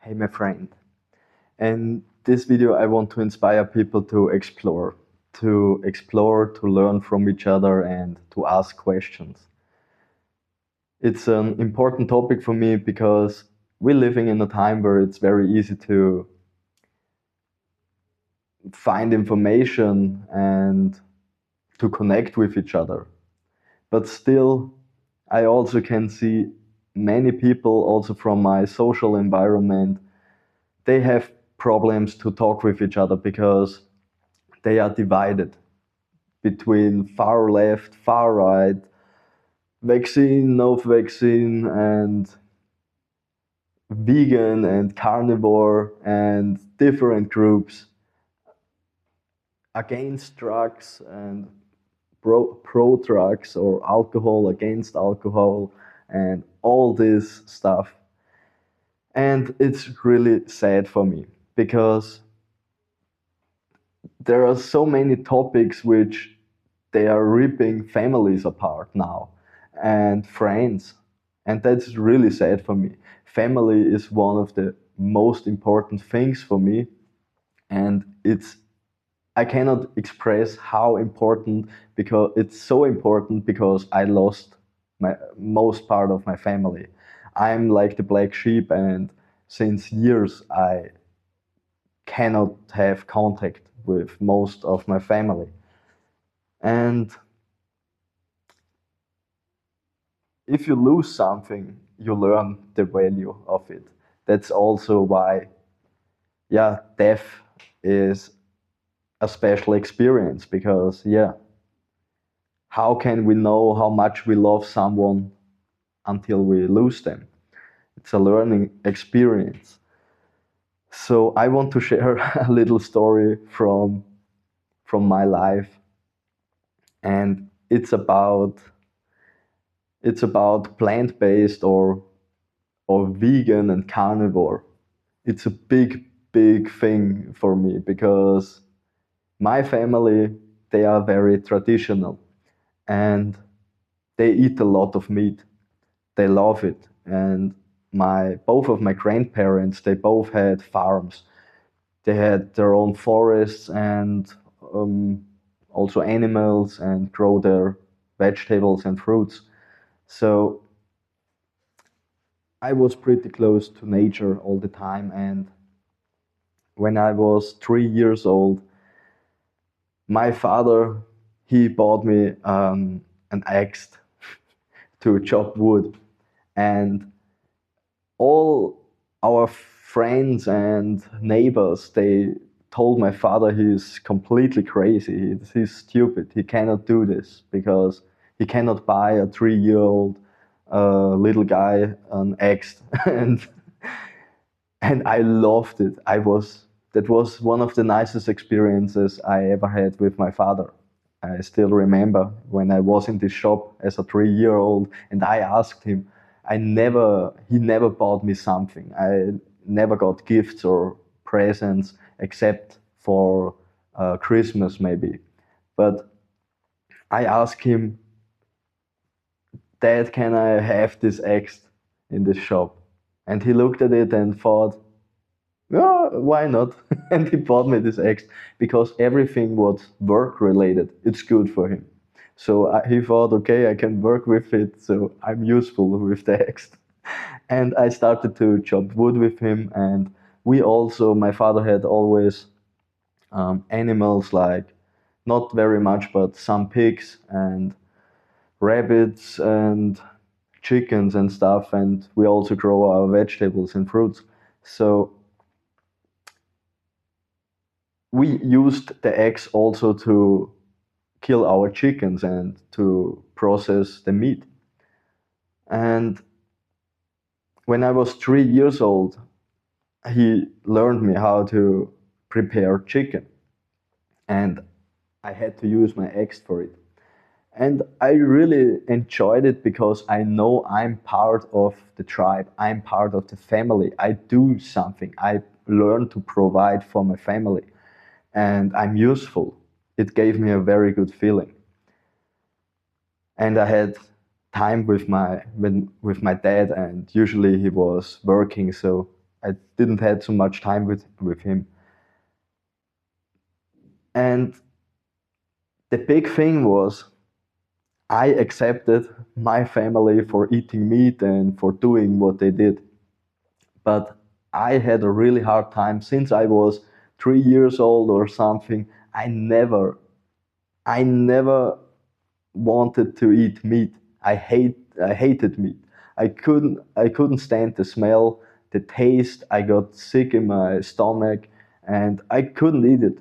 Hey, my friend. In this video, I want to inspire people to learn from each other, and to ask questions. It's an important topic for me because we're living in a time where it's very easy to find information and to connect with each other. But still, I also can see many people, also from my social environment, they have problems to talk with each other because they are divided between far left, far right, vaccine, no vaccine, and vegan and carnivore, and different groups against drugs and pro drugs, or alcohol, against alcohol, and all this stuff. And it's really sad for me because there are so many topics which they are ripping families apart now, and friends. And that's really sad for me. Family is one of the most important things for me, and I cannot express how important, because it's so important, because I lost my most part of my family. I'm like the black sheep, and since years I cannot have contact with most of my family. And if you lose something, you learn the value of it. That's also why, yeah, death is a special experience, because, yeah, how can we know how much we love someone until we lose them? It's a learning experience. So I want to share a little story from my life, and it's about plant-based, or vegan and carnivore. It's a big thing for me because my family, they are very traditional, and they eat a lot of meat. They love it. And both of my grandparents, they both had farms. They had their own forests, and um, also animals, and grow their vegetables and fruits. So I was pretty close to nature all the time. And when I was 3 years old, my father, he bought me an axe to chop wood. And all our friends and neighbors, they told my father he's completely crazy. He's stupid. He cannot do this because he cannot buy a 3-year-old little guy an axe. and and I loved it. That was one of the nicest experiences I ever had with my father. I still remember when I was in this shop as a 3-year-old, and I asked him. He never bought me something. I never got gifts or presents except for Christmas maybe. But I asked him, Dad, can I have this axe in this shop? And he looked at it and thought, yeah, why not? And he bought me this axe because everything was work related, it's good for him. So he thought, okay, I can work with it, so I'm useful with the axe. And I started to chop wood with him. And my father had always animals, like not very much, but some pigs and rabbits and chickens and stuff. And we also grow our vegetables and fruits. So we used the eggs also to kill our chickens and to process the meat. And when I was 3 years old, he learned me how to prepare chicken, and I had to use my axe for it. And I really enjoyed it because I know I'm part of the tribe, I'm part of the family. I do something, I learn to provide for my family, and I'm useful. It gave me a very good feeling. And I had time with my dad, and usually he was working, so I didn't had so much time with him. And the big thing was I accepted my family for eating meat and for doing what they did. But I had a really hard time since I was 3 years old or something. I never wanted to eat meat. I hated meat. I couldn't stand the smell, the taste. I got sick in my stomach and I couldn't eat it.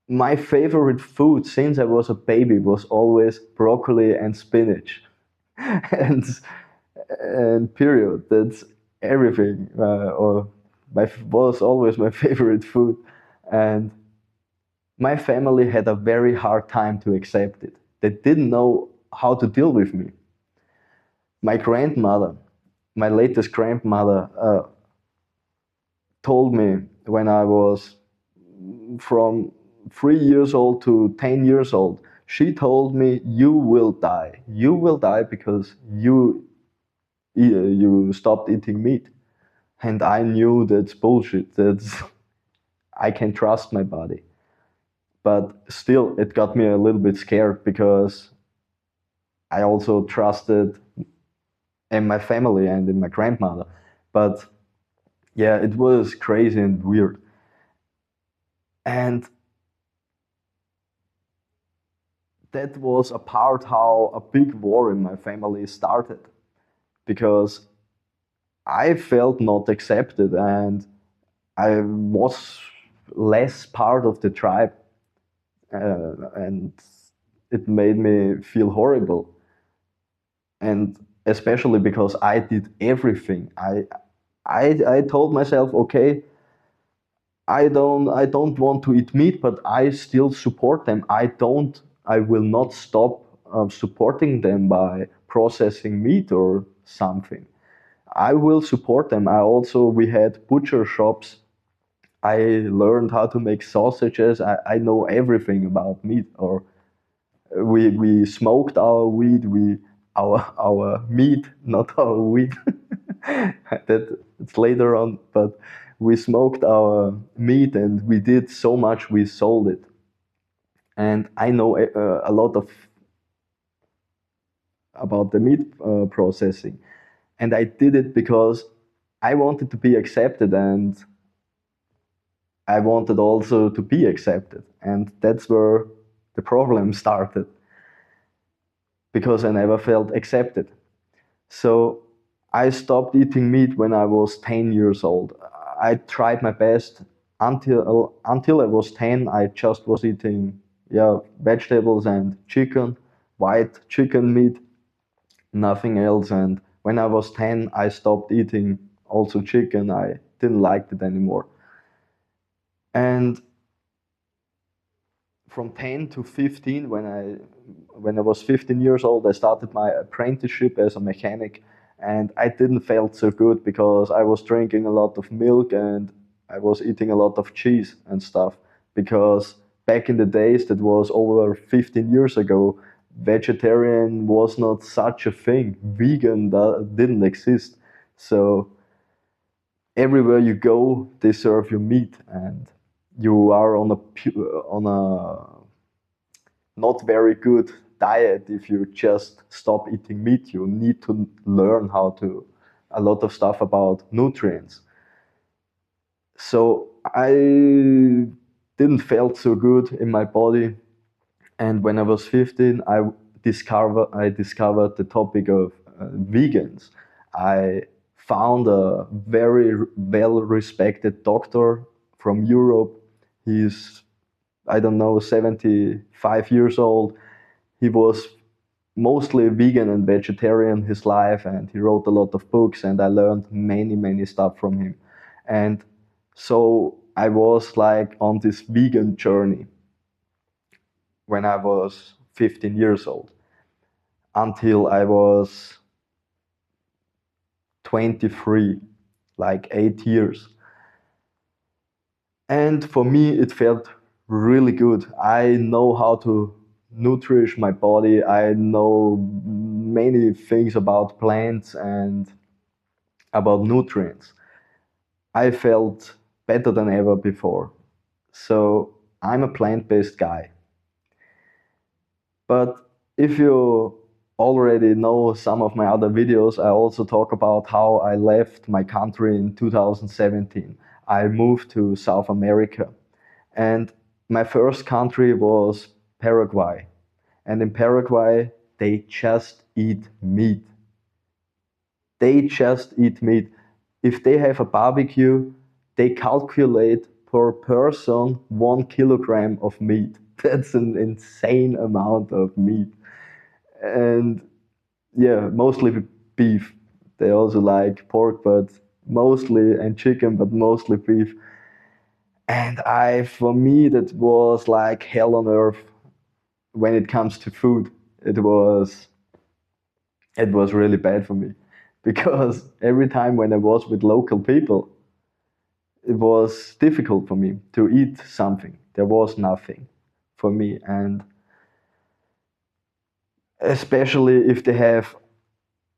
My favorite food since I was a baby was always broccoli and spinach. and and period. That's everything. Or was always my favorite food, and my family had a very hard time to accept it. They didn't know how to deal with me. My grandmother, my latest grandmother, told me when I was from 3 years old to 10 years old. She told me, "You will die. You will die because you stopped eating meat." And I knew that's bullshit. That's I can trust my body. But still, it got me a little bit scared because I also trusted in my family and in my grandmother. But yeah, it was crazy and weird. And that was a part how a big war in my family started because I felt not accepted and I was less part of the tribe, and it made me feel horrible. And especially because I did everything. I told myself, okay, I don't want to eat meat, but I still support them. I will not stop supporting them by processing meat or something. I will support them. We had butcher shops. I learned how to make sausages. I know everything about meat. Or we smoked our wheat. Our meat, not our wheat. That it's later on, but we smoked our meat and we did so much. We sold it, and I know a lot of about the meat processing, and I did it because I wanted to be accepted and I wanted also to be accepted. And that's where the problem started because I never felt accepted. So I stopped eating meat when I was 10 years old. I tried my best until I was 10. I just was eating, yeah, vegetables and chicken, white chicken meat, nothing else. And when I was 10, I stopped eating also chicken. I didn't like it anymore. And from 10 to 15, when I was 15 years old, I started my apprenticeship as a mechanic, and I didn't felt so good because I was drinking a lot of milk and I was eating a lot of cheese and stuff. Because back in the days, that was over 15 years ago, vegetarian was not such a thing. Vegan didn't exist. So everywhere you go, they serve you meat, and you are on a not very good diet if you just stop eating meat. You need to learn how to a lot of stuff about nutrients. So I didn't felt so good in my body, and when I was 15, I discovered the topic of vegans. I found a very well respected doctor from Europe. He's, I don't know, 75 years old. He was mostly vegan and vegetarian his life, and he wrote a lot of books, and I learned many stuff from him. And so I was like on this vegan journey when I was 15 years old until I was 23, like 8 years. And for me, it felt really good. I know how to nourish my body. I know many things about plants and about nutrients. I felt better than ever before. So I'm a plant-based guy. But if you already know some of my other videos, I also talk about how I left my country in 2017. I moved to South America, and my first country was Paraguay. And in Paraguay, they just eat meat. They just eat meat. If they have a barbecue, they calculate per person 1 kilogram of meat. That's an insane amount of meat. And yeah, mostly beef. They also like pork, but mostly, and chicken, but mostly beef. And for me, that was like hell on earth when it comes to food. It was, it was really bad for me because every time when I was with local people, it was difficult for me to eat something. There was nothing for me, and especially if they have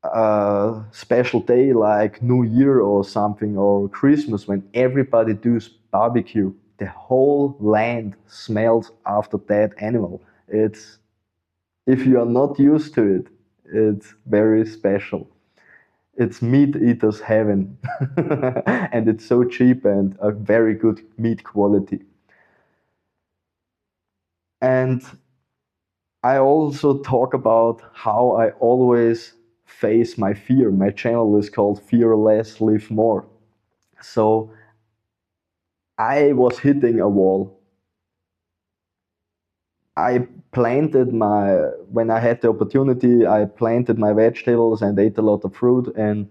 a special day like New Year or something, or Christmas, when everybody does barbecue, the whole land smells after that animal. It's, if you are not used to it, it's very special. It's meat eaters heaven. And it's so cheap and a very good meat quality. And I also talk about how I always face my fear. My channel is called Fear Less, Live More. So I was hitting a wall. I planted my, when I had the opportunity, I planted my vegetables and ate a lot of fruit in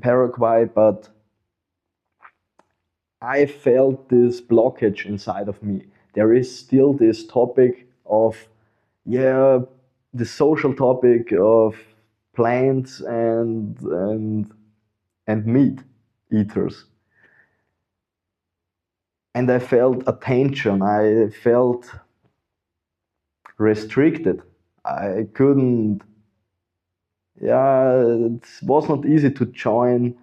Paraguay, but I felt this blockage inside of me. There is still this topic of, yeah, the social topic of plants and meat eaters. And I felt a tension. I felt restricted. I couldn't, yeah, it was not easy to join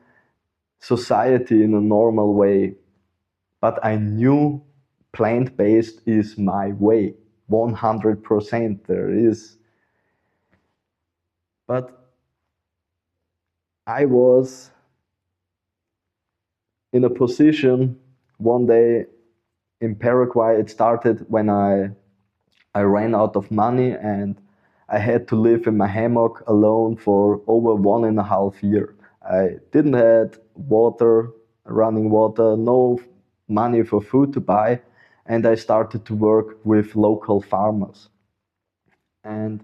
society in a normal way. But I knew plant-based is my way, 100%. There is. But I was in a position one day in Paraguay. It started when I ran out of money and I had to live in my hammock alone for over 1.5 years. I didn't have water, running water, no money for food to buy, and I started to work with local farmers. And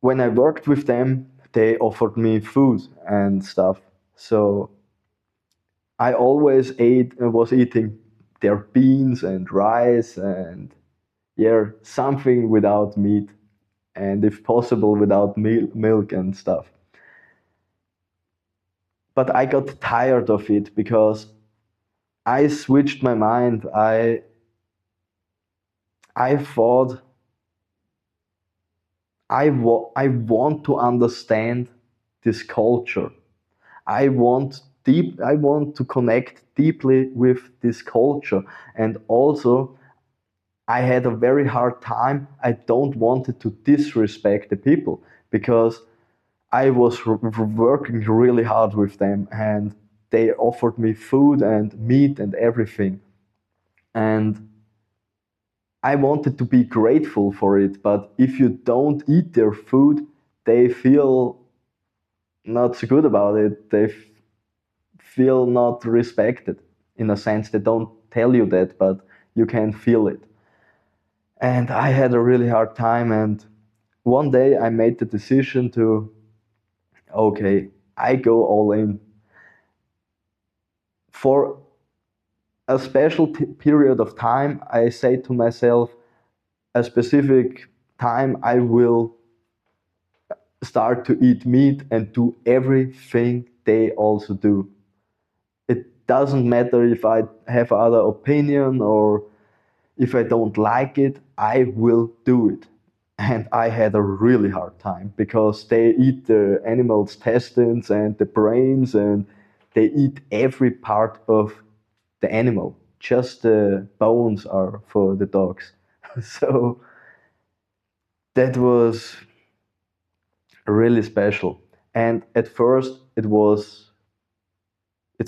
when I worked with them, they offered me food and stuff. So I always was eating their beans and rice and, yeah, something without meat, and if possible without milk and stuff. But I got tired of it because I switched my mind. I thought I want to understand this culture. I want to connect deeply with this culture, and also I had a very hard time. I don't want to disrespect the people because I was working really hard with them, and they offered me food and meat and everything. And I wanted to be grateful for it, but if you don't eat their food, they feel not so good about it. They feel not respected in a sense. They don't tell you that, but you can feel it. And I had a really hard time. And one day I made the decision to, okay, I go all in. For a special period of time, I say to myself, a specific time, I will start to eat meat and do everything they also do. It doesn't matter if I have other opinion or if I don't like it, I will do it. And I had a really hard time because they eat the animals' intestines and the brains, and they eat every part of the animal. Just the bones are for the dogs. So that was really special. And at first, it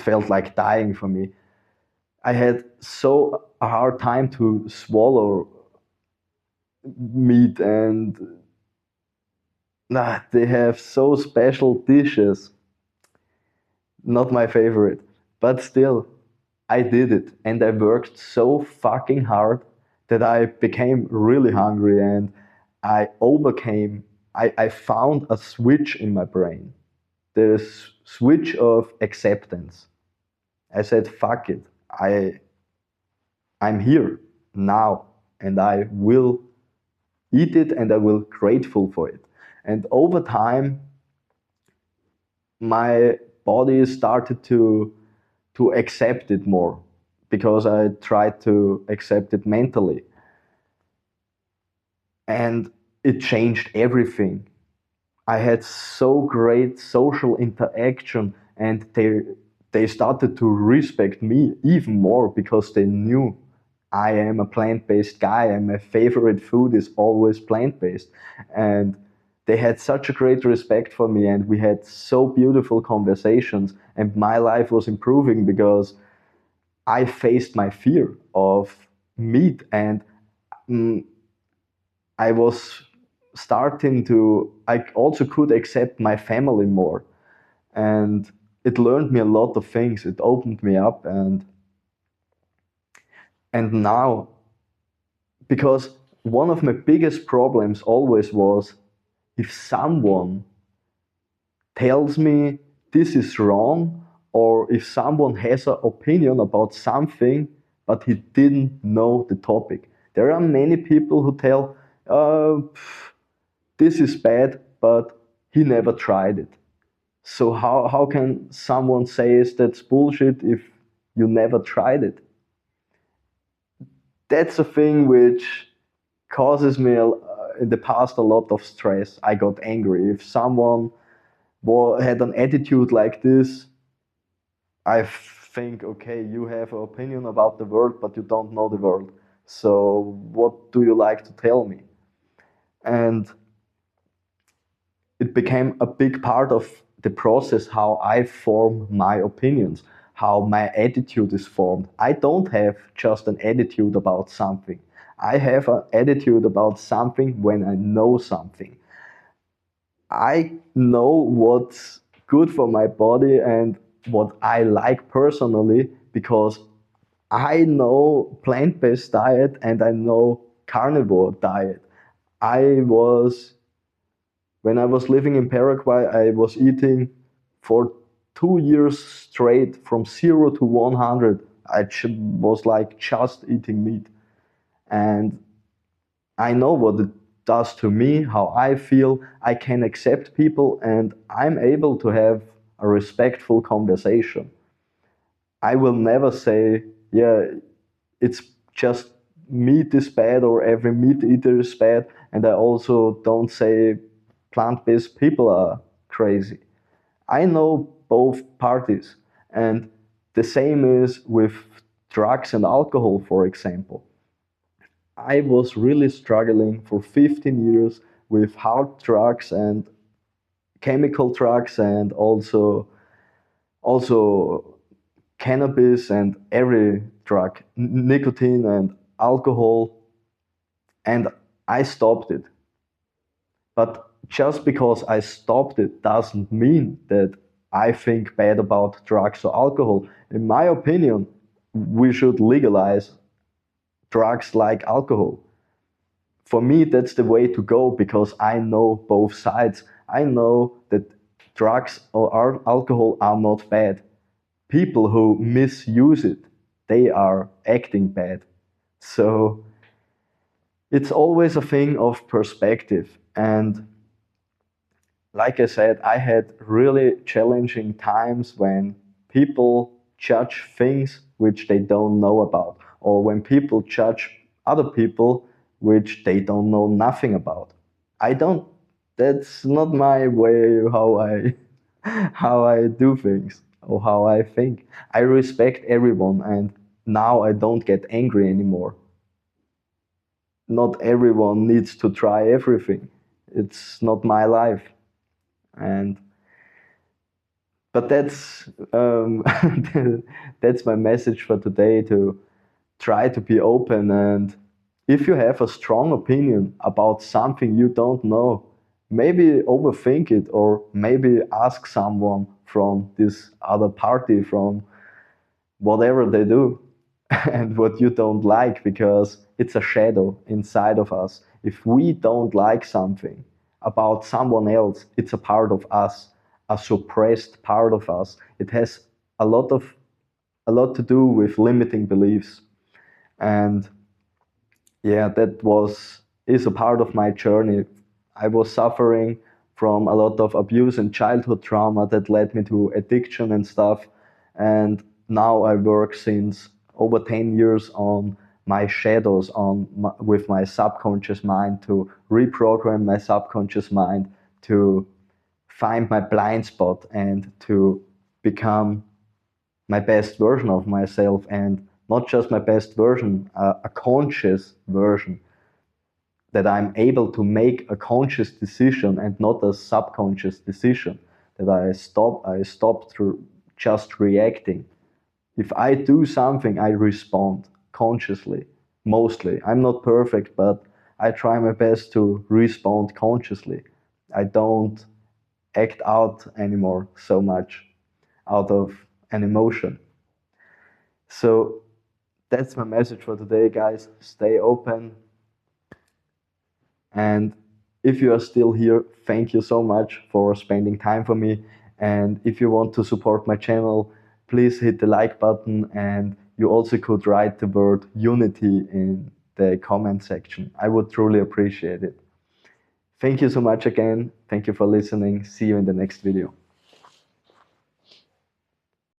felt like dying for me. I had so a hard time to swallow meat, and they have so special dishes. Not my favorite, but still, I did it, and I worked so fucking hard that I became really hungry, and I overcame. I found a switch in my brain, the switch of acceptance. I said, "Fuck it, I'm here now, and I will eat it, and I will grateful for it." And over time, my body started to accept it more because I tried to accept it mentally, and it changed everything. I had so great social interaction, and they started to respect me even more because they knew I am a plant-based guy and my favorite food is always plant-based. And they had such a great respect for me, and we had so beautiful conversations, and my life was improving because I faced my fear of meat, and mm, I was starting to, I also could accept my family more. And it learned me a lot of things. It opened me up. And now, because one of my biggest problems always was if someone tells me this is wrong, or if someone has an opinion about something, but he didn't know the topic. There are many people who tell, this is bad, but he never tried it. So how can someone say that's bullshit if you never tried it? That's a thing which causes me in the past a lot of stress. I got angry if someone had an attitude like this. I think, okay, you have an opinion about the world, but you don't know the world. So what do you like to tell me? And it became a big part of the process how I form my opinions, how my attitude is formed. I don't have just an attitude about something. I have an attitude about something when I know something. I know what's good for my body and what I like personally because I know plant-based diet and I know carnivore diet. I was When I was living in Paraguay, I was eating for 2 years straight from 0 to 100. Was like just eating meat. And I know what it does to me, how I feel. I can accept people and I'm able to have a respectful conversation. I will never say, yeah, it's just meat is bad or every meat eater is bad. And I also don't say plant-based people are crazy. I know both parties. And the same is with drugs and alcohol, for example. I was really struggling for 15 years with hard drugs and chemical drugs and also cannabis and every drug, nicotine and alcohol, and I stopped it. But just because I stopped it doesn't mean that I think bad about drugs or alcohol. In my opinion, we should legalize drugs like alcohol. For me, that's the way to go because I know both sides. I know that drugs or alcohol are not bad. People who misuse it, they are acting bad. So it's always a thing of perspective. And like I said, I had really challenging times when people judge things which they don't know about, or when people judge other people which they don't know nothing about. I don't, that's not my way how I how I do things. or how I think. I respect everyone, and now I don't get angry anymore. Not everyone needs to try everything. It's not my life. And but that's my message for today, to try to be open. And if you have a strong opinion about something you don't know, maybe overthink it, or maybe ask someone from this other party, from whatever they do and what you don't like, because it's a shadow inside of us. If we don't like something about someone else, it's a part of us, a suppressed part of us. It has a lot of a lot to do with limiting beliefs. And yeah, that was is a part of my journey. I was suffering from a lot of abuse and childhood trauma that led me to addiction and stuff. And now I work since over 10 years on my shadows, with my subconscious mind, to reprogram my subconscious mind, to find my blind spot, and to become my best version of myself. And not just my best version, a conscious version, that I'm able to make a conscious decision and not a subconscious decision, that I stop through just reacting. If I do something, I respond consciously. Mostly, I'm not perfect, but I try my best to respond consciously. I don't act out anymore so much out of an emotion. So that's my message for today, guys. Stay open. And if you are still here, thank you so much for spending time for me. And if you want to support my channel, please hit the like button. And you also could write the word unity in the comment section. I would truly appreciate it. Thank you so much again. Thank you for listening. See you in the next video.